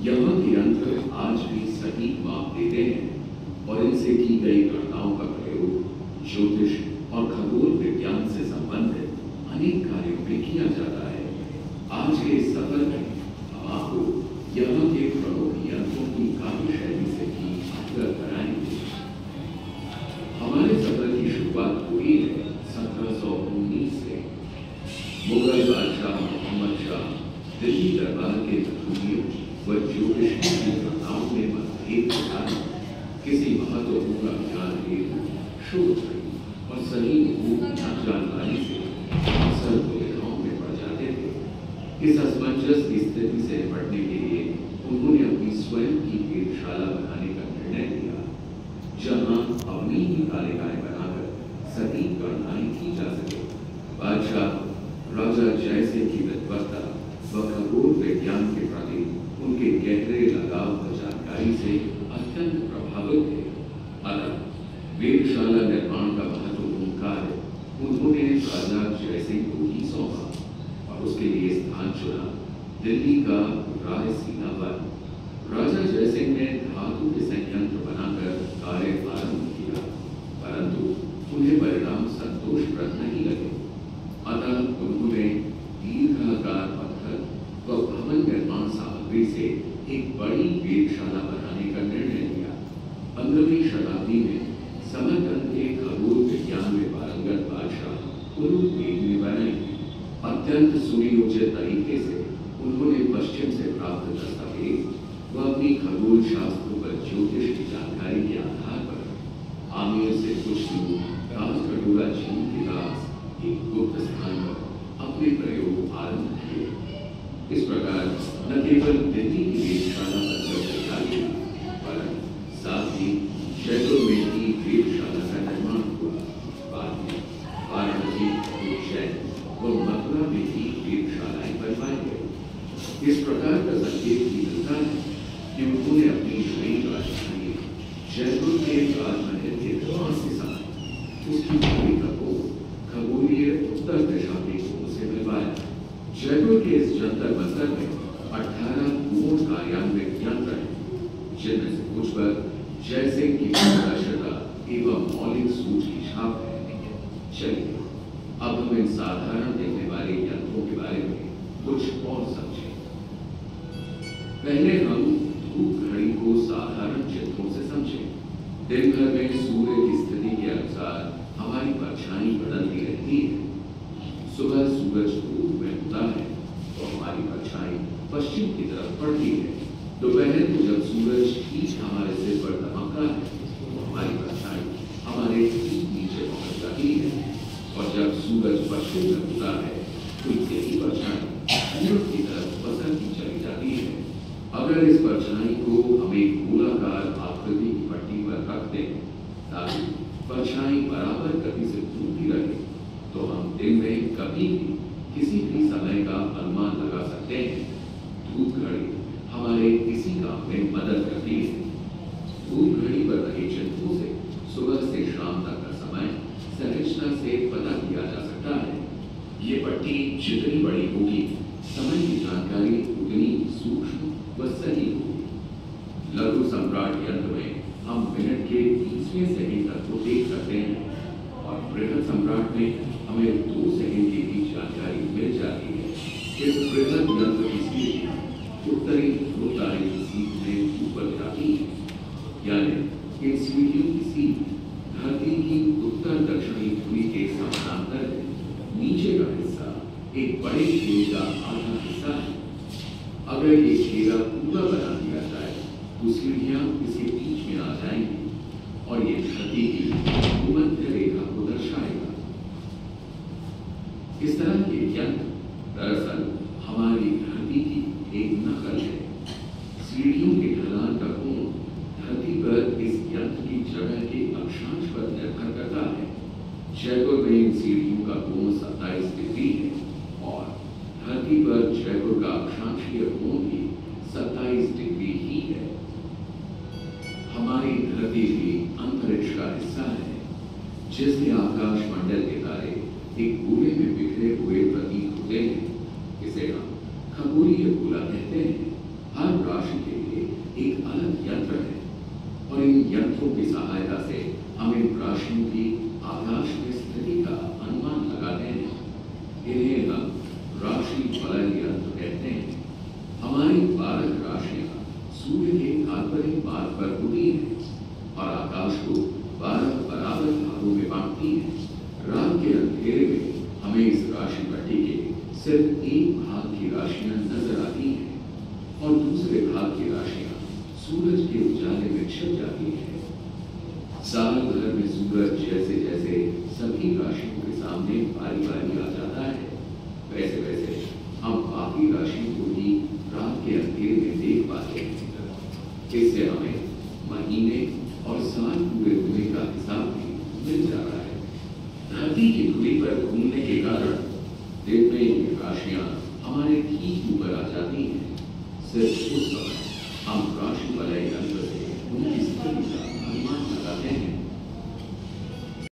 यहाँ के यंत्र आज भी सटीक माप देते हैं और इनसे की गई गणनाओं का प्रयोग ज्योतिष और खगोल विज्ञान से संबंधित अनेक कार्यों में किया जाता है। आज के इस सफर में हम आपको यहाँ के प्रमुख यंत्रों की कार्यशैली से भी अवगत कराएंगे। हमारे सफर की शुरुआत हुई है 1719 से। मुगल बादशाह मोहम्मद शाह दिल्ली दरबार के नथुनियों व ज्योतिष की घटनाओं में मतभेद के कारण किसी महत्वपूर्ण अभियान हेतु शोध और सही जानकारी से अक्सर दुविधाओं में पड़ जाते थे। इस असमंजस की स्थिति से निपटने के लिए उन्होंने अपनी स्वयं की वेधशाला बनाने का निर्णय लिया, जहां अपनी ही तालिकाएं बनाकर सटीक गणनाएं की जा सके। बादशाह राजा जयसिंह की विद्वत्ता व खगोल विज्ञान के प्रति उनके गहरे लगाव व जानकारी से अत्यंत प्रभावित थे। अतः वेधशाला निर्माण का महत्वपूर्ण कार्य उन्होंने राजा जयसिंह को ही सौंपा और उसके लिए स्थान चुना दिल्ली का रायसीना वन। राजा जयसिंह ने धातु के संयंत्र बनाकर कार्य आरंभ किया, परंतु उन्हें परिणाम संतोषप्रद नहीं लगे। अतः उन्होंने दीर्घाकार पत्थर व भवन निर्माण सामग्री से एक बड़ी वेधशाला बनाने का निर्णय लिया। 15वीं शताब्दी में समरकंद के खगोल विज्ञान में पारंगत बादशाह उलूग बेग ने बनाई। अत्यंत सुनियोजित तरीके से उन्होंने पश्चिम से प्राप्त दस्तावेज व अपनी खगोल शास्त्र व ज्योतिष की जानकारी के आधार पर आमेर से कुछ दूर राजकटोरा झील के पास एक गुप्त स्थान पर अपने प्रयोग आरंभ किए। इस प्रकार न केवल दिल्ली की वेधशाला बनकर पर साथ ही जयपुर में ही वेधशाला का निर्माण हुआ। बाद में वाराणसी, उज्जैन व मथुरा में ही वेधशालाएं बनवाई गई। इस प्रकार का संकेत भी मिलता है कि उन्होंने अपनी नई राजधानी जयपुर के राजमहल के निर्माण के साथ उसकी भूमि का को खगोलीय उत्तर दिशा के कोण से मिलवाया। जयपुर के इस जंतर मंतर में 18 पूर्ण कार्यान्वित यंत्र हैं, जिनमें से कुछ पर जयसिंह की पारदर्शिता एवं मौलिक सूच की छाप है। चलिए अब हम इन साधारण दिखने वाले यंत्रों के बारे में कुछ और समझें। पहले हम धूप घड़ी को साधारण चित्रों से समझें। दिन भर में सूर्य की स्थिति के अनुसार हमारी परछाई बदलती रहती है। सुबह सूरज पूर्व में होता है तो हमारी परछाई पश्चिम की तरफ पड़ती है। दोपहर को जब सूरज ठीक हमारे सिर पर दमकता है तो हमारी परछाई हमारे ठीक नीचे पहुंच जाती है, और जब सूरज पश्चिम में होता है तो यही परछाई पूर्व की तरफ बसरती चली जाती है। अगर इस परछाई को हम एक गोलाकार आकृति की पट्टी पर रख दें ताकि परछाई बराबर गति से घूमती रहे, तो हम दिन में कभी भी किसी भी समय का अनुमान लगा सकते हैं। धूप घड़ी हमारे इसी काम में मदद करती है। धूप घड़ी पर रहे चिन्हों से सुबह से शाम तक का समय सहजता से पता किया जा सकता है। ये पट्टी जितनी बड़ी होगी, समय की जानकारी उतनी सूक्ष्म व सही होगी। लघु सम्राट यंत्र में हम मिनट के 20वें सेकंड तक को देख सकते हैं और बृहद सम्राट में हमें 2 सेकंड की भी जानकारी मिल जाती है। इस बृहद यंत्र की सीढ़ी उत्तरी ध्रुव तारे की सीध में ऊपर जाती है, यानी इन सीढ़ियों की सीध धरती की उत्तर दक्षिणी ध्रुवी के समानांतर है। नीचे का हिस्सा एक बड़े घेरे का आधा हिस्सा है। अगर ये घेरा पूरा बना दिया जाए तो सीढ़ियां इसके बीच में आ जाएंगी और ये धरती की भूमध्य रेखा को दर्शाएगा। इस तरह के यंत्र दरअसल हमारी धरती की एक नकल है। सीढ़ियों के ढलान का कोण धरती पर इस यंत्र की जगह के अक्षांश पर निर्भर करता है। जयपुर में इन सीढ़ियों का कोण 27 डिग्री है और धरती पर जयपुर का अक्षांशीय कोण भी 27 डिग्री ही है। हमारी धरती भी अंतरिक्ष का हिस्सा है, जिसके आकाश मंडल के तारे एक गोले में बिखरे हुए प्रतीत होते हैं। इसे हम खगोलीय गोला कहते हैं। हर राशि के यंत्रों की सहायता से हम इन राशियों की आकाश में स्थिति का अनुमान लगाते हैं। इन्हें हम राशि फलन यंत्र कहते हैं। हमारी 12 राशियां सूर्य के काल्पनिक मार्ग पर होती हैं और आकाश को 12 बराबर भागों में बांटती हैं। रात के अंधेरे में हमें इस राशि पट्टी के सिर्फ एक भाग की राशियां नजर आती हैं और दूसरे भाग की राशियां सूरज के उजाले में छिप जाती हैं। साल भर में सूरज जैसे जैसे सभी राशियों के सामने बारी बारी आ जाता है, वैसे वैसे हम बाकी राशियों को भी रात के अंधेरे में देख पाते हैं। इससे हमें महीने और साल पूरे होने का हिसाब भी मिल जाता है। धरती की धुरी पर घूमने के कारण दिन में ये राशियां हमारे ठीक ऊपर आ जाती हैं। सिर्फ उस वक्त